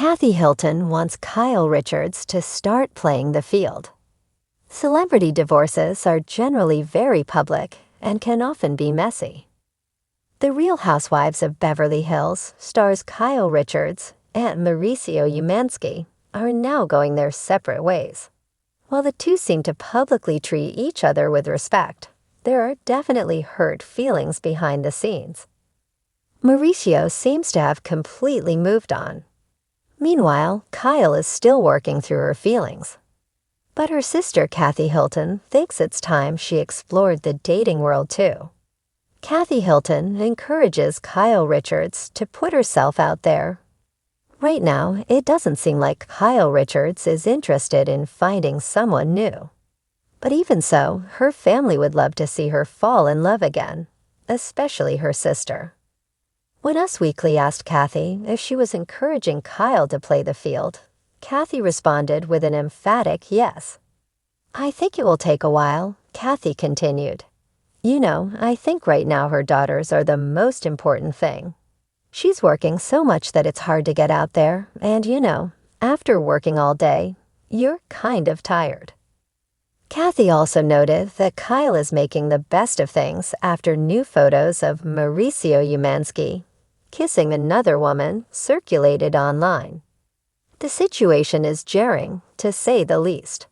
Kathy Hilton wants Kyle Richards to start playing the field. Celebrity divorces are generally very public and can often be messy. The Real Housewives of Beverly Hills stars Kyle Richards and Mauricio Umansky are now going their separate ways. While the two seem to publicly treat each other with respect, there are definitely hurt feelings behind the scenes. Mauricio seems to have completely moved on. Meanwhile, Kyle is still working through her feelings. But her sister Kathy Hilton thinks it's time she explored the dating world too. Kathy Hilton encourages Kyle Richards to put herself out there. Right now, it doesn't seem like Kyle Richards is interested in finding someone new. But even so, her family would love to see her fall in love again, especially her sister. When Us Weekly asked Kathy if she was encouraging Kyle to play the field, Kathy responded with an emphatic yes. "I think it will take a while," Kathy continued. I think right now her daughters are the most important thing. She's working so much that it's hard to get out there, and after working all day, you're kind of tired." Kathy also noted that Kyle is making the best of things after new photos of Mauricio Umansky kissing another woman circulated online. The situation is jarring, to say the least.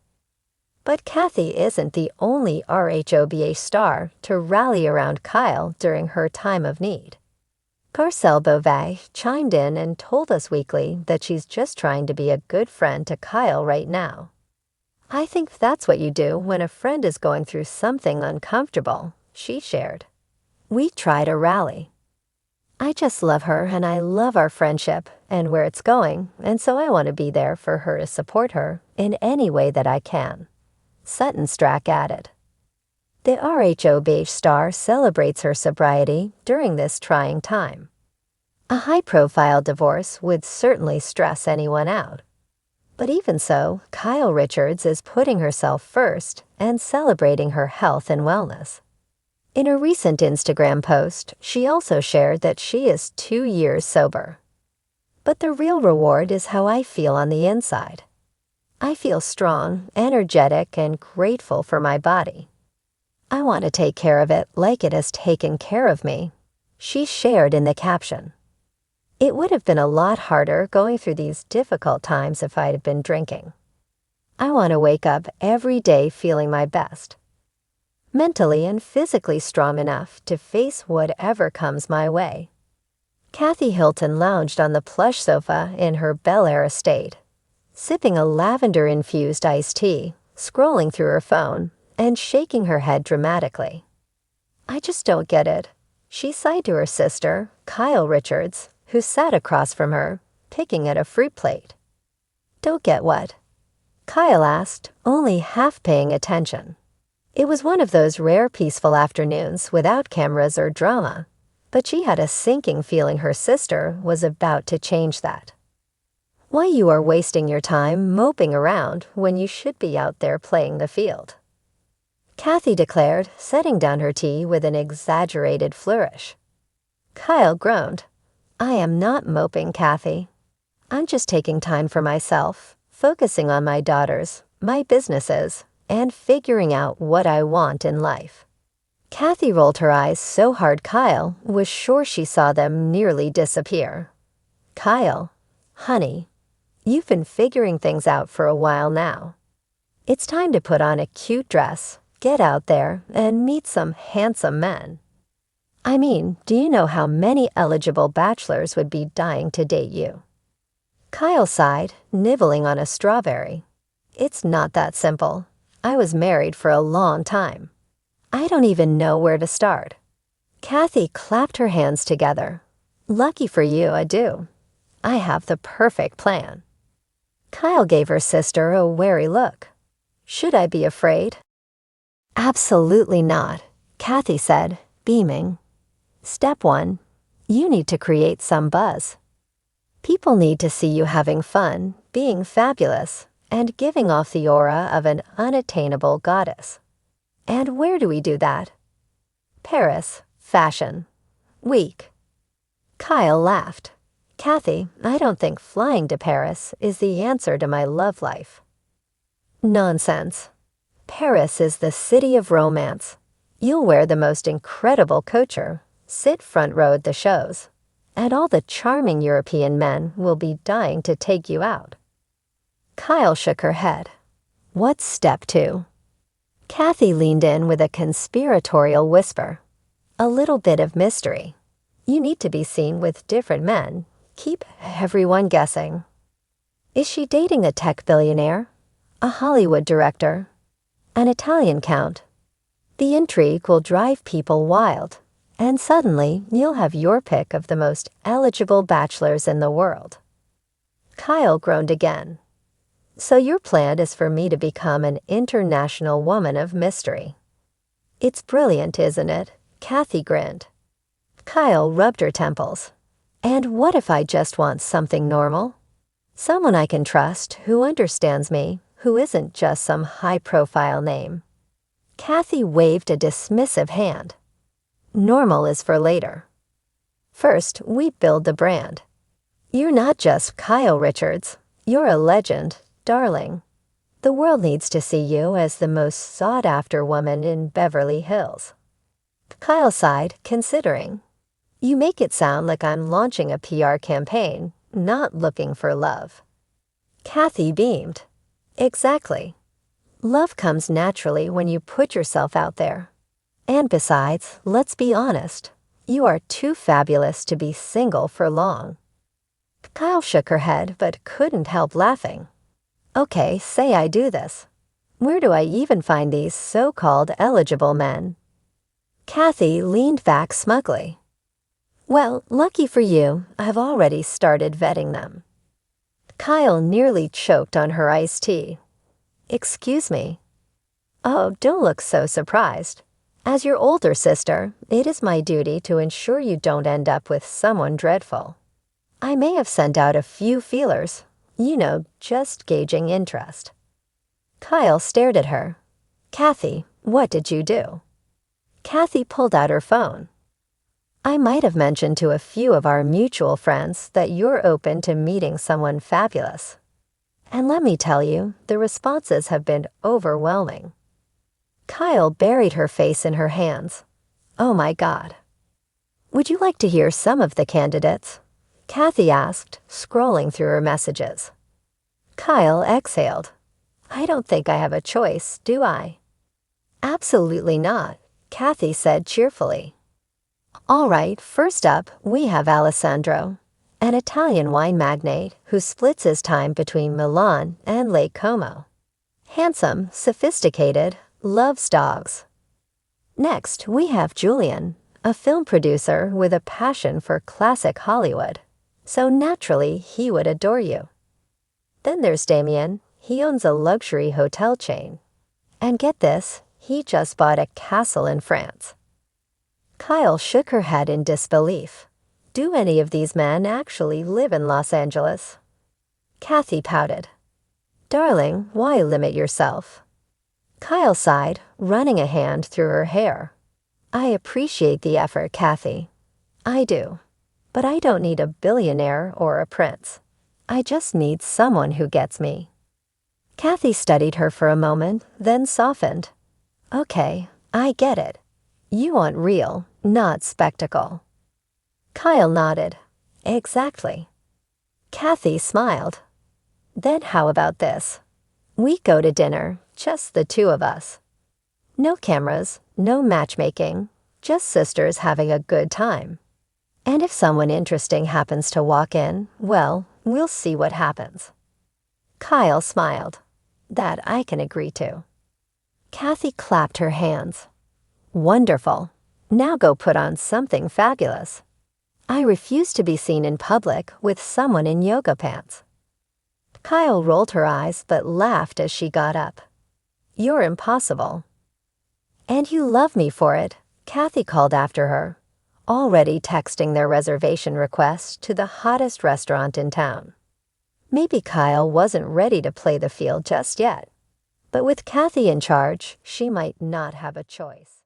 But Kathy isn't the only RHOBA star to rally around Kyle during her time of need. Garcelle Beauvais chimed in and told Us Weekly that she's just trying to be a good friend to Kyle right now. "I think that's what you do when a friend is going through something uncomfortable," she shared. "We try to rally. I just love her and I love our friendship and where it's going, and so I want to be there for her to support her in any way that I can," Sutton Strack added. The RHOBA star celebrates her sobriety during this trying time. A high-profile divorce would certainly stress anyone out. But even so, Kyle Richards is putting herself first and celebrating her health and wellness. In a recent Instagram post, she also shared that she is 2 years sober. "But the real reward is how I feel on the inside. I feel strong, energetic, and grateful for my body. I want to take care of it like it has taken care of me," she shared in the caption. "It would have been a lot harder going through these difficult times if I'd been drinking. I want to wake up every day feeling my best, mentally and physically strong enough to face whatever comes my way." Kathy Hilton lounged on the plush sofa in her Bel Air estate, sipping a lavender-infused iced tea, scrolling through her phone, and shaking her head dramatically. "I just don't get it," she sighed to her sister, Kyle Richards, who sat across from her, picking at a fruit plate. "Don't get what?" Kyle asked, only half paying attention. It was one of those rare peaceful afternoons without cameras or drama, but she had a sinking feeling her sister was about to change that. "Why you are wasting your time moping around when you should be out there playing the field," Kathy declared, setting down her tea with an exaggerated flourish. Kyle groaned. "I am not moping, Kathy. I'm just taking time for myself, focusing on my daughters, my businesses, and figuring out what I want in life." Kathy rolled her eyes so hard Kyle was sure she saw them nearly disappear. "Kyle, honey, you've been figuring things out for a while now. It's time to put on a cute dress, get out there, and meet some handsome men. I mean, do you know how many eligible bachelors would be dying to date you?" Kyle sighed, nibbling on a strawberry. "It's not that simple. I was married for a long time. I don't even know where to start." Kathy clapped her hands together. "Lucky for you, I do. I have the perfect plan." Kyle gave her sister a wary look. "Should I be afraid?" "Absolutely not," Kathy said, beaming. "Step 1. You need to create some buzz. People need to see you having fun, being fabulous, and giving off the aura of an unattainable goddess. And where do we do that? Paris, Fashion Week." Kyle laughed. Kathy, I don't think flying to Paris is the answer to my love life. Nonsense. Paris is the city of romance. You'll wear the most incredible couture, sit front row at the shows, and all the charming European men will be dying to take you out. Kyle shook her head. What's step 2? Kathy leaned in with a conspiratorial whisper. A little bit of mystery. You need to be seen with different men. Keep everyone guessing. Is she dating a tech billionaire? A Hollywood director? An Italian count? The intrigue will drive people wild, and suddenly you'll have your pick of the most eligible bachelors in the world. Kyle groaned again. So your plan is for me to become an international woman of mystery. It's brilliant, isn't it? Kathy grinned. Kyle rubbed her temples. And what if I just want something normal? Someone I can trust, who understands me, who isn't just some high-profile name. Kathy waved a dismissive hand. Normal is for later. First, we build the brand. You're not just Kyle Richards. You're a legend, darling. The world needs to see you as the most sought-after woman in Beverly Hills. Kyle sighed, considering. You make it sound like I'm launching a PR campaign, not looking for love. Kathy beamed. Exactly. Love comes naturally when you put yourself out there. And besides, let's be honest, you are too fabulous to be single for long. Kyle shook her head but couldn't help laughing. Okay, say I do this. Where do I even find these so-called eligible men? Kathy leaned back smugly. Well, lucky for you, I've already started vetting them. Kyle nearly choked on her iced tea. Excuse me. Oh, don't look so surprised. As your older sister, it is my duty to ensure you don't end up with someone dreadful. I may have sent out a few feelers, just gauging interest. Kyle stared at her. Kathy, what did you do? Kathy pulled out her phone. I might have mentioned to a few of our mutual friends that you're open to meeting someone fabulous. And let me tell you, the responses have been overwhelming. Kyle buried her face in her hands. Oh my God. Would you like to hear some of the candidates? Kathy asked, scrolling through her messages. Kyle exhaled. I don't think I have a choice, do I? Absolutely not, Kathy said cheerfully. All right, first up, we have Alessandro, an Italian wine magnate who splits his time between Milan and Lake Como. Handsome, sophisticated, loves dogs. Next, we have Julian, a film producer with a passion for classic Hollywood, so naturally he would adore you. Then there's Damien. He owns a luxury hotel chain. And get this, he just bought a castle in France. Kyle shook her head in disbelief. Do any of these men actually live in Los Angeles? Kathy pouted. Darling, why limit yourself? Kyle sighed, running a hand through her hair. I appreciate the effort, Kathy. I do. But I don't need a billionaire or a prince. I just need someone who gets me. Kathy studied her for a moment, then softened. Okay, I get it. You want real, not spectacle. Kyle nodded. Exactly. Kathy smiled. Then how about this? We go to dinner, just the two of us. No cameras, no matchmaking, just sisters having a good time. And if someone interesting happens to walk in, well, we'll see what happens. Kyle smiled. That I can agree to. Kathy clapped her hands. Wonderful. Now go put on something fabulous. I refuse to be seen in public with someone in yoga pants. Kyle rolled her eyes but laughed as she got up. You're impossible. And you love me for it, Kathy called after her, already texting their reservation request to the hottest restaurant in town. Maybe Kyle wasn't ready to play the field just yet, but with Kathy in charge, she might not have a choice.